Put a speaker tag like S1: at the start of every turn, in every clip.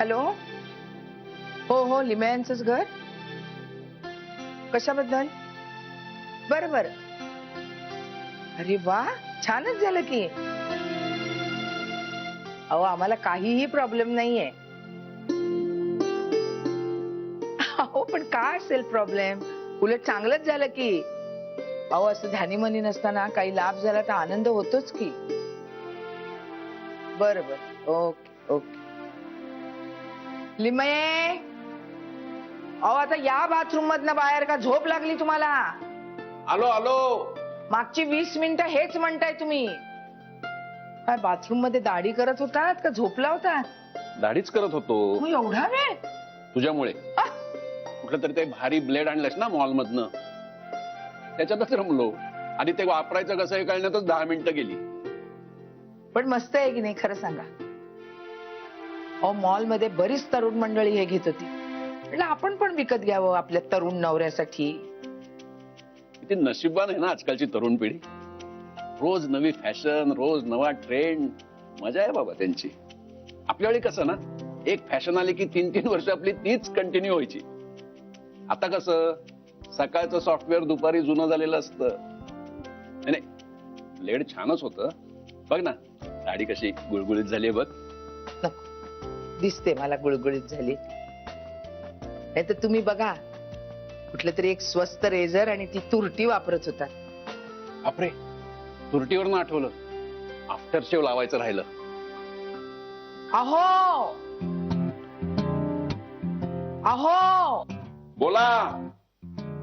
S1: Hello, हो लिमयांचंच घर. कशाबद्दल? बरं बरं. अरे वा, छानच झालं की. अहो आम्हाला काहीही प्रॉब्लेम नाहीये. अहो पण काय असेल प्रॉब्लेम? उलट चांगलंच झालं की. अहो असं ध्यानीमनी नसताना काही लाभ झाला तर आनंद होतोच की. बरं बरं, ओके ओके. लिमये, अहो आता या बाथरूम मधनं बाहेर का? झोप लागली तुम्हाला?
S2: आलो आलो.
S1: मागची 20 मिनिटं हेच म्हणताय तुम्ही. काय बाथरूम मध्ये दाढी करत होतात का झोपला होता?
S2: दाढीच करत होतो.
S1: मग एवढा वेळ?
S2: तुझ्यामुळे. कुठलं तरी ते भारी ब्लेड आणलंस ना मॉल मधनं, त्याच्यातच रमलो. आणि ते वापरायचं कसं हे कळण्यातच 10 मिनिटं गेली.
S1: पण मस्त आहे की नाही खरं सांगा? अहो मॉल मध्ये बरीच तरुण मंडळी हे घेत होती. म्हटलं आपण पण विकत घ्यावं आपल्या तरुण नवऱ्यासाठी.
S2: किती नशीबवान आहे ना आजकालची तरुण पिढी. रोज नवी फॅशन, रोज नवा ट्रेंड. मजा आहे बाबा त्यांची. आपल्या वेळी कसं ना, एक फॅशन आली की 3-3 वर्ष आपली तीच कंटिन्यू व्हायची. आता कसं, सकाळचं सॉफ्टवेअर दुपारी जुनं झालेलं असतं. नाही ब्लेड छानच होतं. बघ ना दाढी कशी गुळगुळीत झाली बघ.
S1: नको, दिसते मला गुळगुळीत झाली. नाही तर तुम्ही बघा, कुठलं तरी एक स्वस्त रेझर आणि ती तुरटी वापरत होता.
S2: बापरे, तुरटीवरनं आठवलं, आफ्टर शेव लावायचं राहिलं.
S1: अहो अहो
S2: बोला.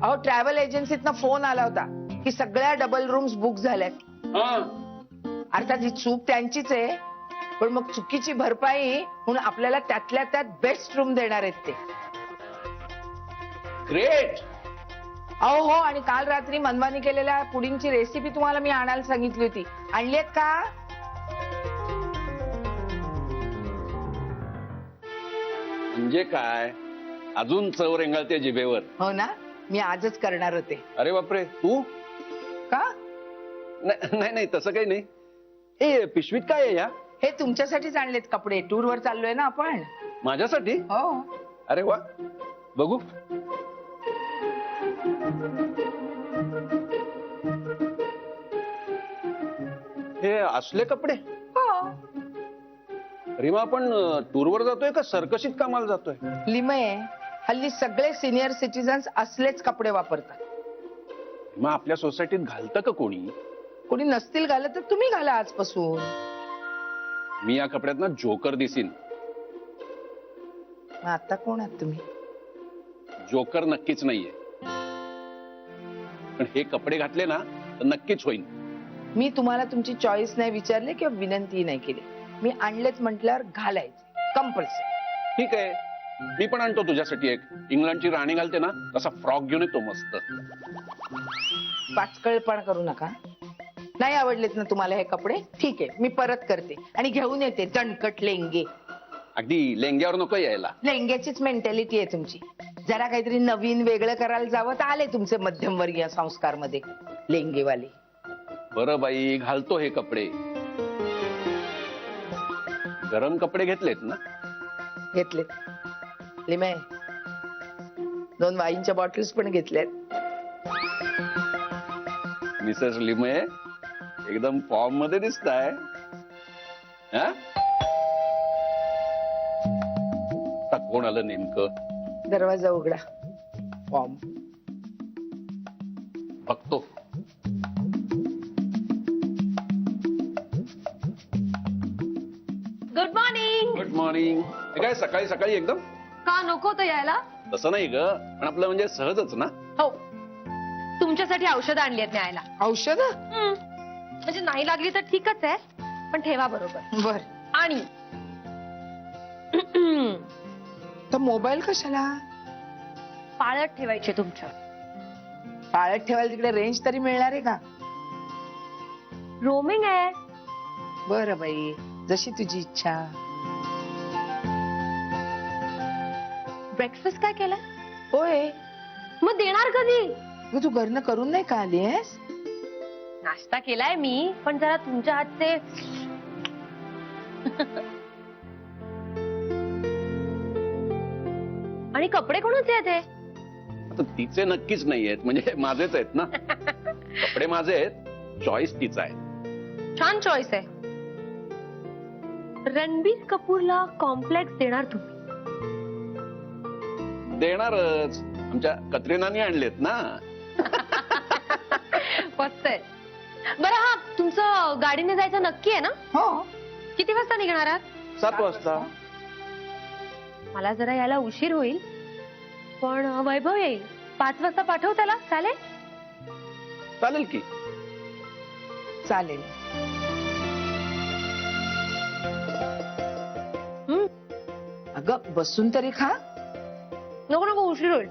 S1: अहो ट्रॅव्हल एजन्सीतनं फोन आला होता की सगळ्या डबल रूम्स बुक झाल्यात. अर्थात ही चूक त्यांचीच आहे, पण मग चुकीची भरपाई म्हणून आपल्याला त्यातल्या त्यात बेस्ट रूम देणार आहेत ते.
S2: ग्रेट.
S1: अहो हो, आणि काल रात्री मनमानी केलेल्या पुडिंगची रेसिपी तुम्हाला मी आणायला सांगितली होती. आणलीत का?
S2: म्हणजे काय, अजून चव रेंगाळते जिभेवर.
S1: हो ना, मी आजच करणार होते.
S2: अरे बापरे, तू
S1: का?
S2: नाही नाही तसं काही नाही. ए पिशवीत काय आहे या?
S1: हे तुमच्यासाठीच आणलेत कपडे. टूर वर चाललोय ना आपण.
S2: माझ्यासाठी?
S1: हो.
S2: अरे वा, बघू. हे असले कपडे?
S1: हो.
S2: रीमा, आपण टूरवर जातोय का सर्कशीत कामाला जातोय?
S1: लिमये, हल्ली सगळे सिनियर सिटीजन्स असलेच कपडे वापरतात.
S2: मग आपल्या सोसायटीत घालतं का कोणी?
S1: कोणी नसतील घालत तर तुम्ही घाला आजपासून.
S2: मी या कपड्यात ना जोकर दिसीन.
S1: आता कोण आहात तुम्ही?
S2: जोकर नक्कीच नाहीये, पण हे कपडे घातले ना तर नक्कीच होईल.
S1: मी तुम्हाला तुमची चॉईस नाही विचारले किंवा विनंती नाही केली. मी आणलेच म्हटल्यावर घालायचे कंपल्सरी.
S2: ठीक आहे, मी पण आणतो तुझ्यासाठी एक. इंग्लंडची राणी घालते ना तसा फ्रॉक घेऊन येतो मस्त.
S1: पाचकळपणा करू नका. नाही आवडलेत ना तुम्हाला हे कपडे? ठीक आहे, मी परत करते आणि घेऊन येते दणकट लेंगे.
S2: अगदी लेंग्यावर नको यायला.
S1: लेंग्याचीच मेंटॅलिटी आहे तुमची. जरा काहीतरी नवीन वेगळं करायला जावं तर आले तुमचे मध्यमवर्गीय संस्कार मध्ये लेंगेवाले.
S2: बरं बाई, घालतो हे कपडे. गरम कपडे घेतलेत ना?
S1: घेतले. लिमे 2 वाईनच्या बॉटल्स पण घेतल्यात.
S2: मिसेस लिमे एकदम फॉर्म मध्ये दिसताय. हा? आता कोण आलं नेमकं?
S1: दरवाजा उघडा. फॉर्म
S2: बघतो.
S3: Good morning.
S2: Good morning. हे काय सकाळी सकाळी एकदम?
S3: का नको तर यायला?
S2: तसं नाही ग, पण आपलं म्हणजे सहजच ना.
S3: हो, तुमच्यासाठी औषध आणली आहेत न्यायला.
S1: औषध.
S3: म्हणजे नाही लागली तर ठीकच आहे, पण ठेवा बरोबर.
S1: बर.
S3: आणि
S1: तर मोबाईल कशाला?
S3: पाळत ठेवायचे तुमच्या.
S1: पाळत ठेवायला तिकडे रेंज तरी मिळणार आहे का?
S3: रोमिंग आहे.
S1: बरं बाई, जशी तुझी इच्छा.
S3: ब्रेकफास्ट काय केलं?
S1: होय.
S3: मग देणार कधी?
S1: मग तू घरनं करून नाही का आलीस?
S3: नाश्ता केलाय मी, पण जरा तुमच्या हातचे. आणि कपडे कोणाचे आहेत हे?
S2: आता तिचे नक्कीच नाहीयेत, म्हणजे माझेच आहेत ना. कपडे माझे आहेत, चॉईस तिचा आहे.
S3: छान चॉईस आहे. रणबीर कपूरला कॉम्प्लेक्स देणार तुम्ही?
S2: देणारच. आमच्या कत्रिनाने आणलेत ना.
S3: मस्त आहे. बरं, हा तुमचं गाडीने जायचं नक्की आहे ना?
S1: हो.
S3: किती वाजता निघणार आहात?
S2: 7 वाजता.
S3: मला जरा यायला उशीर होईल, पण वैभव येईल. 5 वाजता पाठव त्याला, चालेल?
S2: चालेल की.
S1: चालेल. अगं बसून तरी खा.
S3: नको नको, उशीर होईल.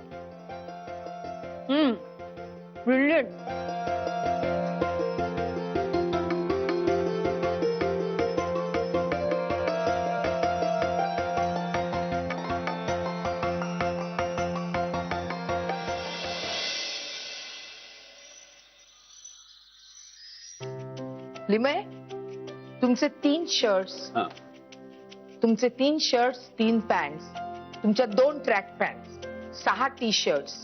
S3: ब्रिलियंट.
S1: लिमे, तुमचे 3 शर्ट्स,
S2: हा.
S1: तुमचे 3 शर्ट्स, 3 पॅन्ट्स, तुमच्या 2 ट्रॅक पॅन्ट्स, 6 टी शर्ट्स,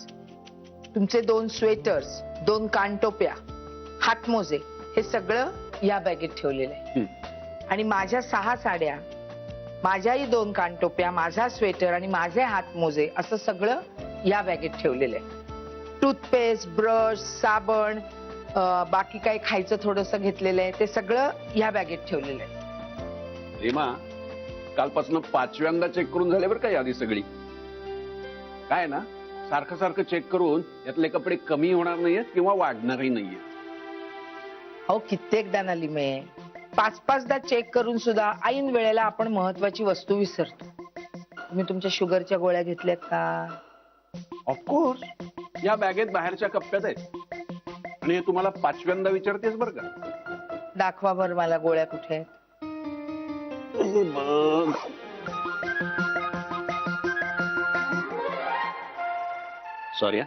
S1: तुमचे 2 स्वेटर्स, 2 कानटोप्या, हातमोजे, हे सगळं या बॅगेत ठेवलेलं आहे. आणि माझ्या 6 साड्या, माझ्याही 2 कानटोप्या, माझा स्वेटर आणि माझे हातमोजे, असं सगळं या बॅगेत ठेवलेलं आहे. टूथपेस्ट, ब्रश, साबण, बाकी काही खायचं थोडंसं घेतलेलं आहे, ते सगळं या बॅगेत ठेवलेलं आहे.
S2: रीमा, कालपासून 5व्यांदा चेक करून झाले बरं का यादी सगळी. काय ना, सारखं सारखं चेक करून यातले कपडे कमी होणार नाहीयेत किंवा वाढणारही नाहीयेत.
S1: अहो कित्येकदा ना लिमे, 5-5दा चेक करून सुद्धा ऐन वेळेला आपण महत्वाची वस्तू विसरतो. तुम्ही तुमच्या शुगरच्या गोळ्या घेतल्यात का?
S2: ऑफकोर्स. या बॅगेत बाहेरच्या कप्प्यात आहेत. आणि हे तुम्हाला 5व्यांदा विचारतेस बरं का.
S1: दाखवा बरं मला गोळ्या कुठे आहेत.
S2: सॉरी,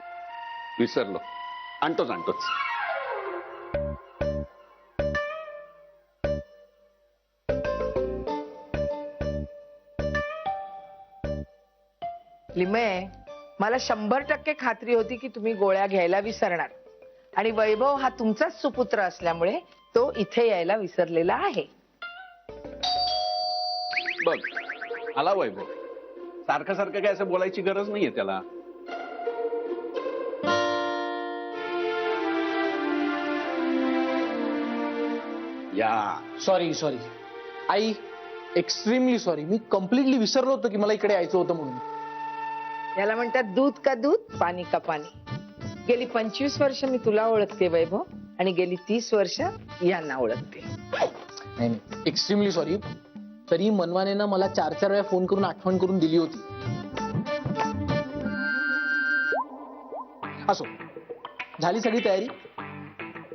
S2: विसरलो. आणतोच आणतोच.
S1: लिमे, मला 100% खात्री होती की तुम्ही गोळ्या घ्यायला विसरणार. आणि वैभव हा तुमचाच सुपुत्र असल्यामुळे तो इथे यायला विसरलेला आहे.
S2: बघ, आला वैभव. सारखं सारखं काय असं बोलायची गरज नाहीये त्याला. या.
S4: Sorry I, extremely sorry. Me completely विसरलो होतो की मला इकडे यायचं होतं म्हणून.
S1: याला म्हणतात दूध का दूध, पाणी का पाणी. गेली 25 वर्ष मी तुला ओळखते वैभव, आणि गेली 30 वर्ष यांना ओळखते.
S4: नाही नाही, एक्स्ट्रीमली सॉरी. तरी मनवाने ना मला 4-4 वेळा फोन करून आठवण करून दिली होती. असो, झाली सगळी तयारी.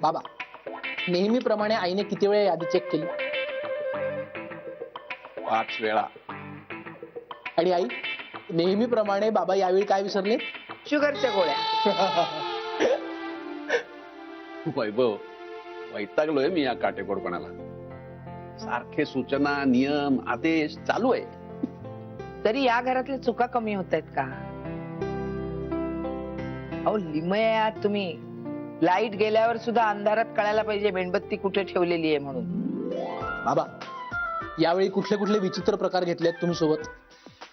S4: बाबा, नेहमीप्रमाणे आईने किती वेळा यादी चेक केली?
S2: 5 वेळा.
S4: आणि आई, नेहमीप्रमाणे बाबा यावेळी काय विसरले?
S1: शुगरच्या गोळ्या.
S2: वैभव, वैतागलोय मी या काटेकोरपणाला. सारखे सूचना, नियम, आदेश चालू आहे.
S1: तरी या घरातल्या चुका कमी होत आहेत का? अहो लिमये आहात तुम्ही. लाईट गेल्यावर सुद्धा अंधारात कळायला पाहिजे मेणबत्ती कुठे ठेवलेली आहे म्हणून.
S4: बाबा यावेळी कुठले कुठले विचित्र प्रकार घेतलेत तुम्ही सोबत?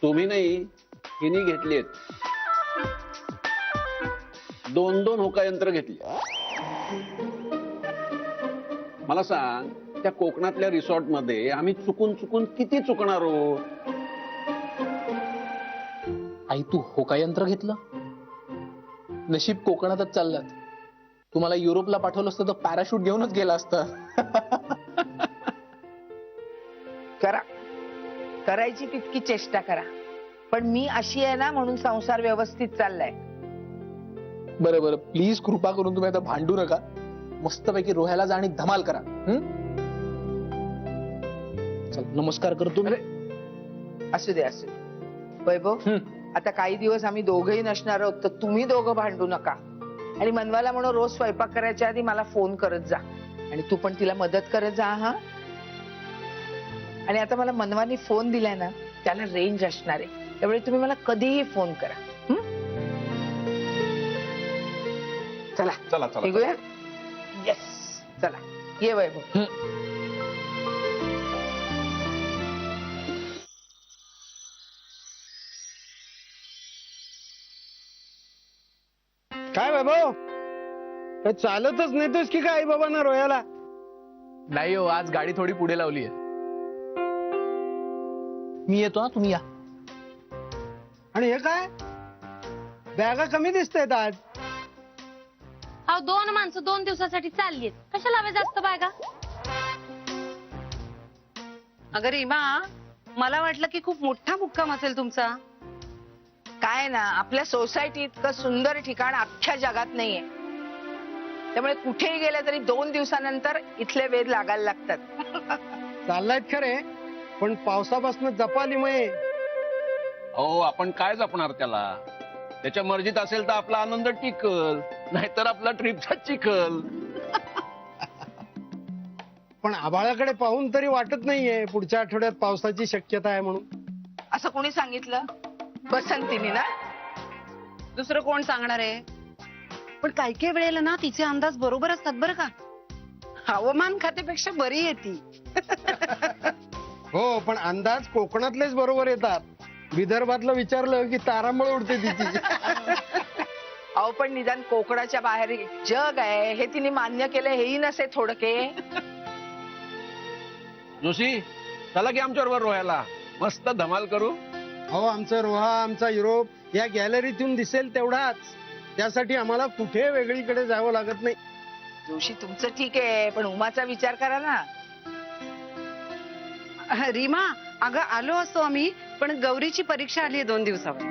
S2: तुम्ही नाही, हिनी घेतलीत. 2-2 होका यंत्र घेतली. मला सांग, त्या कोकणातल्या रिसॉर्ट मध्ये आम्ही चुकून चुकून किती चुकणार आहोत?
S4: आई तू होकायंत्र घेतलं? नशीब कोकणातच चाललात. तुम्हाला युरोपला पाठवलं असतं तर पॅराशूट घेऊनच गेला असता.
S1: करा, करायची तितकी चेष्टा करा. पण मी अशी आहे ना म्हणून संसार व्यवस्थित चाललाय.
S4: बरं बरं, प्लीज कृपा करून तुम्ही आता भांडू नका. मस्तपैकी रोह्याला जा आणि धमाल करा. चल नमस्कार करतो मी.
S1: असू दे असू दे. वैभव, आता काही दिवस आम्ही दोघंही नसणार आहोत तर तुम्ही दोघं भांडू नका. आणि मनवाला म्हणून रोज स्वयंपाक करायच्या आधी मला फोन करत जा. आणि तू पण तिला मदत करत जा. हा, आणि आता मला मनवानी फोन दिलाय ना, त्याला रेंज असणार आहे. त्यामुळे तुम्ही मला कधीही फोन करा. चला
S2: चला चला.
S1: निघूया. येस, चला ये वैभव.
S5: काय वैभव, काय चालतच नेतोस की काय आई बाबांना रोयाला?
S4: नाही हो, आज गाडी थोडी पुढे लावली आहे. मी येतो ना, तुम्ही या.
S5: आणि हे काय बॅगा कमी दिसतायत आज?
S3: अहो 2 माणसं 2 दिवसासाठी चाललीत, कशाला हवे जास्त बायगा?
S6: अगं रीमा, मला वाटलं की खूप मोठा मुक्काम असेल तुमचा.
S1: काय ना, आपल्या सोसायटी इतकं सुंदर ठिकाण अख्ख्या जगात नाहीये. त्यामुळे कुठेही गेलं तरी 2 दिवसानंतर इथले वेध लागायला लागतात.
S5: चाललायत खरे, पण पावसापासून जपाली मये.
S2: अहो आपण काय जपणार त्याला? त्याच्या मर्जीत असेल तर आपला आनंद टिकल, नाहीतर आपला ट्रिपचा चिखल.
S5: पण आभाळाकडे पाहून तरी वाटत नाहीये पुढच्या आठवड्यात पावसाची शक्यता आहे म्हणून.
S1: असं कोणी सांगितलं? बसंतीने ना.
S6: दुसरं कोण सांगणार आहे? पण काही काही वेळेला ना तिचे अंदाज बरोबर असतात बरं का. हवामान खात्यापेक्षा बरी आहे ती.
S5: हो, पण अंदाज कोकणातलेच बरोबर येतात. विदर्भातलं विचारलं की तारांबळ उडते तिची.
S1: अहो पण निदान कोकणाच्या बाहेर एक जग आहे हे तिने मान्य केलं, हेही नसे थोडके.
S2: जोशी, चला की आमच्याबरोबर रोह्याला, मस्त धमाल करू.
S5: हो, आमचा रोहा, आमचा युरोप या गॅलरीतून दिसेल तेवढाच. त्यासाठी आम्हाला कुठे वेगळीकडे जावं लागत नाही.
S1: जोशी तुमचं ठीक आहे, पण उमाचा विचार करा ना.
S6: रीमा, अगं आलो असतो आम्ही, पण गौरीची परीक्षा आली आहे 2 दिवसावर.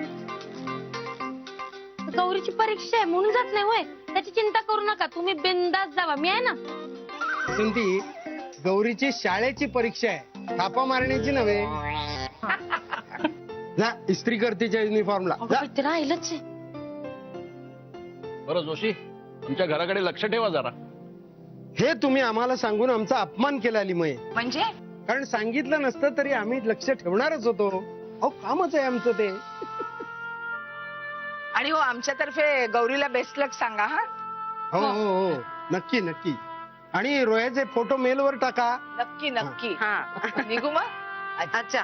S3: गौरीची परीक्षा आहे म्हणून जात नाही होय? त्याची चिंता करू नका, तुम्ही बिंदास जावा, मी आहे ना.
S5: ती गौरीची शाळेची परीक्षा आहे, थापा मारण्याची नव्हे. जा इस्त्री करतीच्या युनिफॉर्मला जा.
S3: ते राहिलंच आहे.
S2: बरं जोशी, आमच्या घराकडे लक्ष ठेवा जरा.
S5: हे तुम्ही आम्हाला सांगून आमचा अपमान केला लिमये.
S1: म्हणजे
S5: कारण सांगितलं नसतं तरी आम्ही लक्ष ठेवणारच होतो. अहो कामच आहे आमचं ते.
S1: आणि हो, आमच्यातर्फे गौरीला बेस्ट लक सांगा. हा,
S5: हो हो हो, नक्की नक्की. आणि रोयाचे फोटो मेलवर टाका.
S1: नक्की नक्की.
S6: हा,
S1: निघू मग.
S6: अच्छा.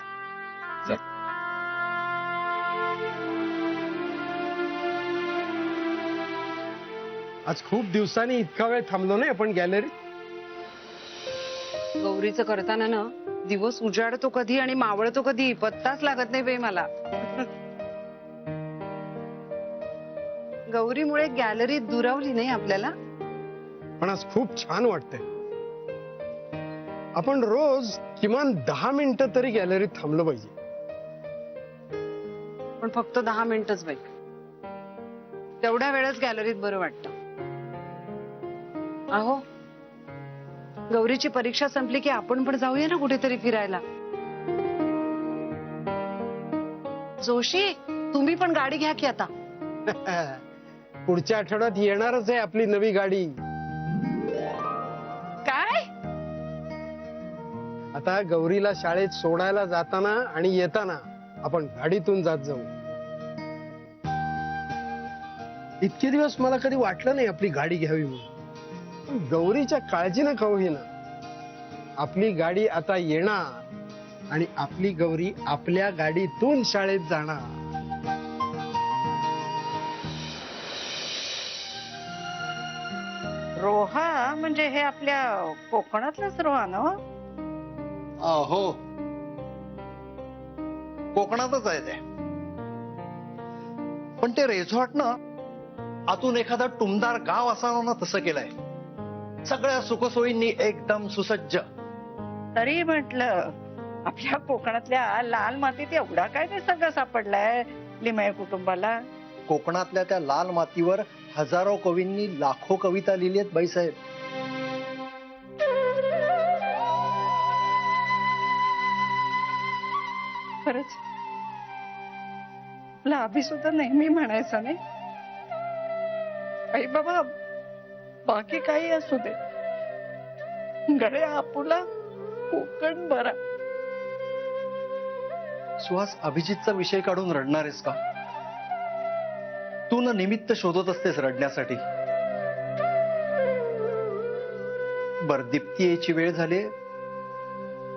S5: आज खूप दिवसांनी इतका वेळ थांबलो नाही आपण गॅलरीत.
S6: गौरीचं करताना ना दिवस उजाडतो कधी आणि मावळतो कधी पत्ताच लागत नाही बाई मला. गौरीमुळे गॅलरी दुरावली नाही आपल्याला.
S5: पण आज खूप छान वाटतंय. आपण रोज किमान 10 मिनिटं तरी गॅलरीत थांबलो पाहिजे.
S6: पण फक्त 10 मिनिटच बाई. तेवढ्या वेळच गॅलरीत बरं वाटतं. अहो, गौरीची परीक्षा संपली की आपण पण जाऊया ना कुठेतरी फिरायला. जोशी, तुम्ही पण गाडी घ्या की आता.
S5: पुढच्या आठवड्यात येणारच आहे आपली नवी गाडी.
S1: काय?
S5: आता गौरीला शाळेत सोडायला जाताना आणि येताना आपण गाडीतून जात जाऊ. इतके दिवस मला कधी वाटलं नाही आपली गाडी घ्यावी म्हणून, पण गौरीच्या काळजीनं का होईना आपली गाडी आता येणार आणि आपली गौरी आपल्या गाडीतून शाळेत जाणार.
S6: रोहा म्हणजे हे आपल्या कोकणातलंच रोहा ना?
S7: हो, कोकणातच आहे ते. पण ते रिसॉर्ट ना आतून एखादा टुमदार गाव असावं ना तसं केलंय. सगळ्या सुखसोयींनी एकदम सुसज्ज.
S6: तरी म्हटलं आपल्या कोकणातल्या लाल मातीत एवढा काय ते सगळं सापडलाय लिमये कुटुंबाला.
S7: कोकणातल्या त्या लाल मातीवर हजारो कवींनी लाखो कविता लिहिली आहेत बाईसाहेब.
S6: खरंच आपला अभि सुद्धा नेहमी म्हणायचा नाही, आई बाबा बाकी काही असू दे, गड्या आपुला कोकण बरा.
S7: सुहास, अभिजितचा विषय काढून रडणार आहेस का? तू ना निमित्त शोधत असतेस रडण्यासाठी. बर, दीप्ती यायची वेळ झाली,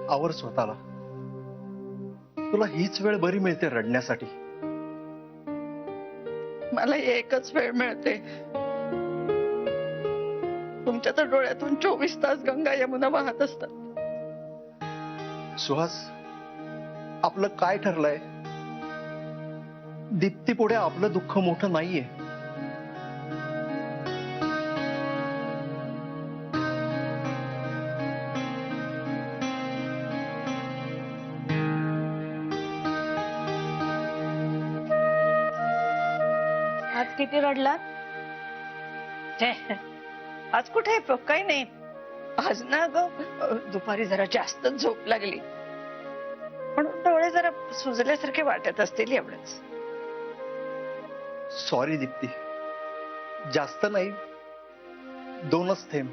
S7: आवर स्वतःला. तुला हीच वेळ बरी मिळते रडण्यासाठी.
S6: मला एकच वेळ मिळते. तुमच्या तर डोळ्यातून 24 तास गंगा यमुना वाहत असतात.
S7: सुहास, आपलं काय ठरलंय? दीप्ती पुढे आपलं दुःख मोठं नाहीये.
S3: आज किती रडलात?
S6: आज कुठे काही नाही. आज ना ग दुपारी जरा जास्त झोप लागली म्हणून डोळे जरा सुजल्यासारखे वाटत असतील एवढंच.
S7: सॉरी दीप्ती, जास्त नाही, 2च थेंब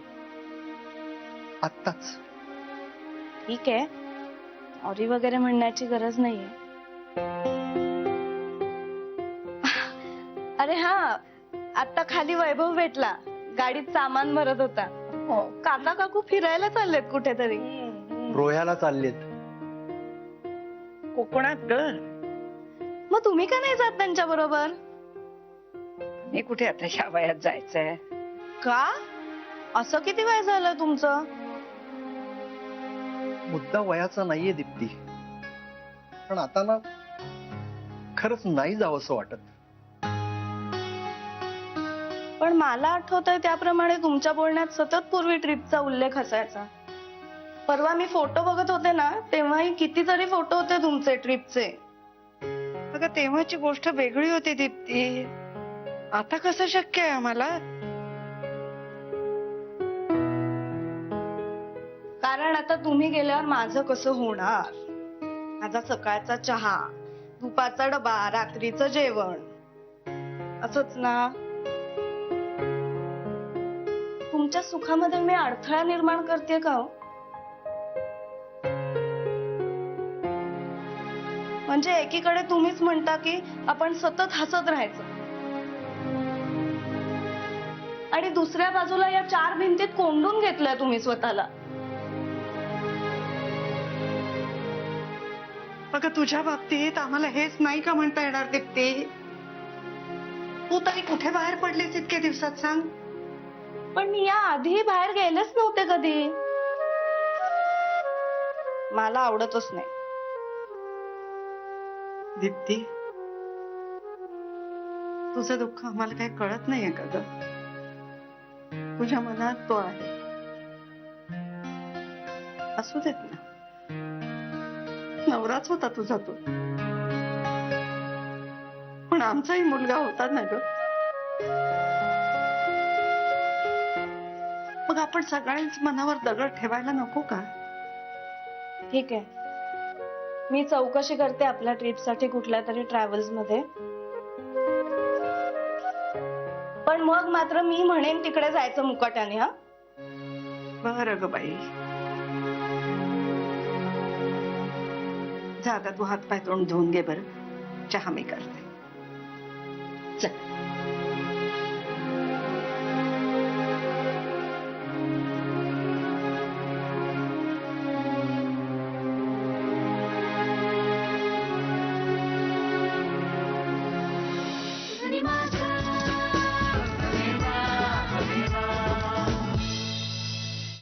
S7: आत्ताच.
S3: ठीक आहे, सॉरी वगैरे म्हणण्याची गरज नाहीये. अरे हा, आता खाली वैभव भेटला, गाडीत सामान भरत होता. काका काकू फिरायला चाललेत कुठेतरी.
S7: रोह्याला चाललेत.
S6: कोकणात ग.
S3: मग तुम्ही का नाही जात त्यांच्या बरोबर?
S6: मी कुठे आता ह्या वयात जायचंय.
S3: का? असं किती वय झालं तुमचं?
S7: मुद्दा वयाचा नाहीये दीप्ती, पण आता ना खरंच नाही जावं असं वाटत.
S3: पण मला आठवतंय त्याप्रमाणे तुमच्या बोलण्यात सतत पूर्वी ट्रिपचा उल्लेख असायचा. परवा मी फोटो बघत होते ना, तेव्हाही कितीतरी फोटो होते तुमचे ट्रिपचे.
S6: अगं तेव्हाची गोष्ट वेगळी होती दीप्ती. आता कसं शक्य आहे आम्हाला?
S3: कारण आता तुम्ही गेल्यावर माझं कसं होणार? माझा सकाळचा चहा, दुपारचा डबा, रात्रीचं जेवण, असंच ना. तुमच्या सुखामध्ये मी अडथळा निर्माण करते का हो? म्हणजे एकीकडे तुम्हीच म्हणता की आपण सतत हसत राहायचं, आणि दुसऱ्या बाजूला या 4 भिंतीत कोंडून घेतलंय तुम्ही स्वतःला.
S6: अगं तुझ्या बाबतीत आम्हाला हेच नाही का म्हणता येणार दीप्ती? तू तरी कुठे बाहेर पडलीस इतके दिवसात सांग?
S3: पण मी या आधी बाहेर गेलेच नव्हते कधी. मला आवडतच नाही.
S6: दीप्ती, तुझं दुःख आम्हाला काही कळत नाहीये का ग? तुझ्या मनात तो आहे, असू देत ना. नवराच होता तुझा तो, पण आमचाही मुलगा होता ना ग. मग आपण सगळ्यांच मनावर दगड ठेवायला नको का?
S3: ठीक आहे, मी चौकशी करते आपल्या ट्रिपसाठी कुठल्या तरी ट्रॅव्हल्स मध्ये. पण मग मात्र मी म्हणेन तिकडे जायचं मुकाट्याने. हा,
S6: बरं ग बाई. जा आता तू हात पाय तोंड धुवून घे बरं. चहा मी करते. चल.